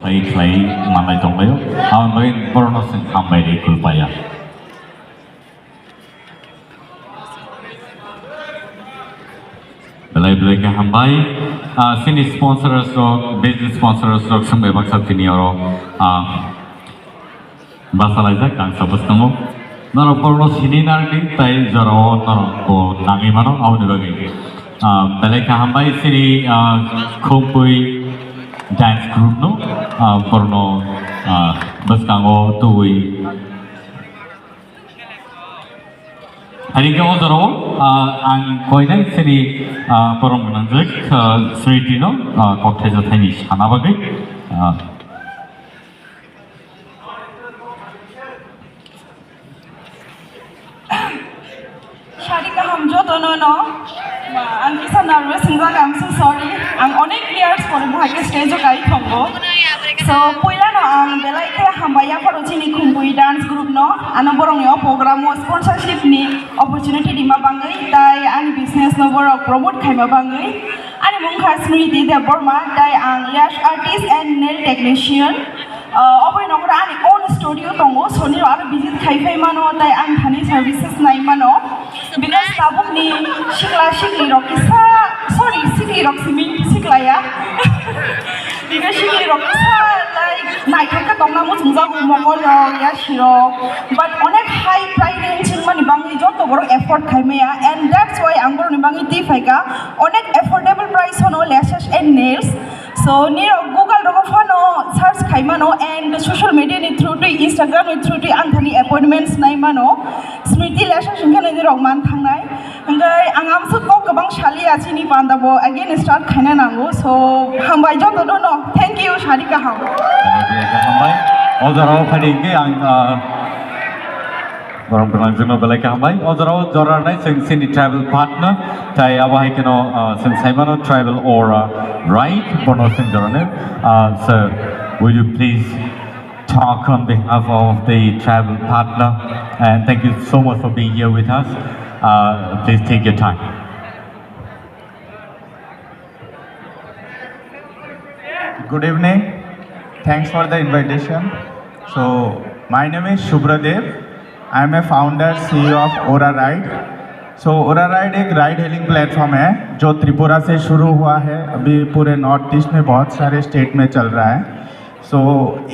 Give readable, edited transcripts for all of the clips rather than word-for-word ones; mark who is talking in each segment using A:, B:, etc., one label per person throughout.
A: clay malay tonglayo ang magin porno sin hambay di kulpaya belai ke hambay sini sponsors rok business sponsors rok sampai baksa tini oro basalai jak kang sabus tamo naro porno sini nardi tai jaro naro ko nangi mano awni bagi belai ke hambay sini khumpui dance group no porno baskango tui hari ke ozaro ang koinai sini porong nanjek sriti no cocktail jathaini sana bagai
B: Shari ka hamjo tono no ang isa nervous singa I'm so sorry ang onek years pore bhage stage o kai thongo so poila no ang belai ke hambaya porochini khumpui dance group no ano borong yo program o sponsorship ni opportunity dima bangai tai ani business no borok promote khaima bangai ani mungkha smriti de borma tai ang lash artist and nail technician obai nokra ani own studio tongo soni aro visit khaifai mano tai ang thani services nai mano because tabuk ni sikla sikli rok isa sorry sikli rok simi sikla ya because sikli rok isa like naithok ka tongna mo jungja mongol rok ya shirok but onek high price range mani bangi joto boro effort khaimaya and that's why angor ni bangi ti phaika onek affordable price hono lashes and nails so niro google rok phano search khaimano and social media ni through to instagram ni through to anthony appointments nai mano smriti lashes ingkane ni rok man thangnai ngai angam su ko gobang shali achini pandabo again start khaina nango so hambai joto no thank you sharika ham
A: hambai ozaro phadi ke ang borong berlanjut belai ke hambai ozaro jorar nai sini travel partner tai awai keno sin saimano travel or ride bono sin jorane so will you please talk on behalf of the travel partner and thank you so much for being here with us please take your time
C: good evening thanks for the invitation so my name is Shubhradev I am a founder CEO of Ora Ride so aura ride एक ride hailing platform है जो त्रिपुरा से शुरू हुआ है अभी पूरे north east में बहुत सारे स्टेट में चल रहा है सो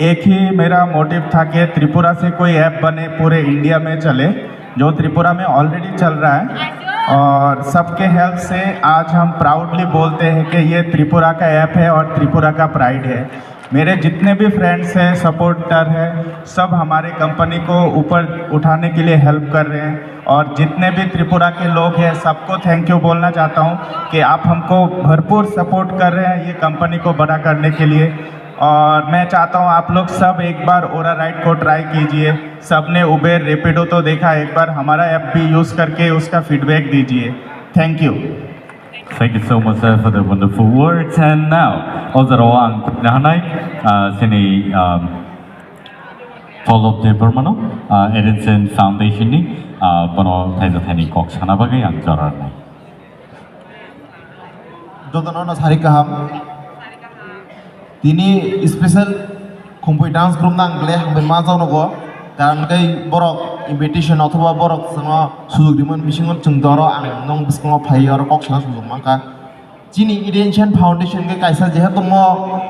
C: एक ही मेरा मोटिव था कि त्रिपुरा से कोई ऐप बने पूरे इंडिया में चले जो त्रिपुरा में ऑलरेडी चल रहा है और सबके हेल्प से आज हम प्राउडली बोलते हैं कि ये त्रिपुरा का ऐप है और त्रिपुरा का प्राइड है मेरे जितने भी फ्रेंड्स हैं सपोर्टर हैं सब हमारे कंपनी को ऊपर उठाने के लिए हेल्प कर रहे हैं और जितने भी त्रिपुरा के लोग हैं सबको थैंक यू बोलना चाहता हूं कि आप हमको भरपूर सपोर्ट कर रहे हैं ये कंपनी को बड़ा करने के लिए और मैं चाहता हूं आप लोग सब एक बार ओरा राइड को ट्राई कीजिए सबने उबेर रेपिडो तो देखा एक बार हमारा ऐप भी यूज़ करके उसका फीडबैक दीजिए thank you
A: Thank you so much sir, for the wonderful words and now ozaro ang nahanay sini follow up the permano Edison Foundation ni bono thaisa thani kok sana bagai ang jorar nai
D: jotono no sarika ham tini special khumpui dance group nang gle hambe ma jawno go karon kai borok invitation othoba borok sanga sujog dimon bisingon chungdoro ang nong biskongo phai aro kok sana sujog maka chini Edison Foundation ke kaisa jehetu mo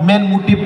D: main motive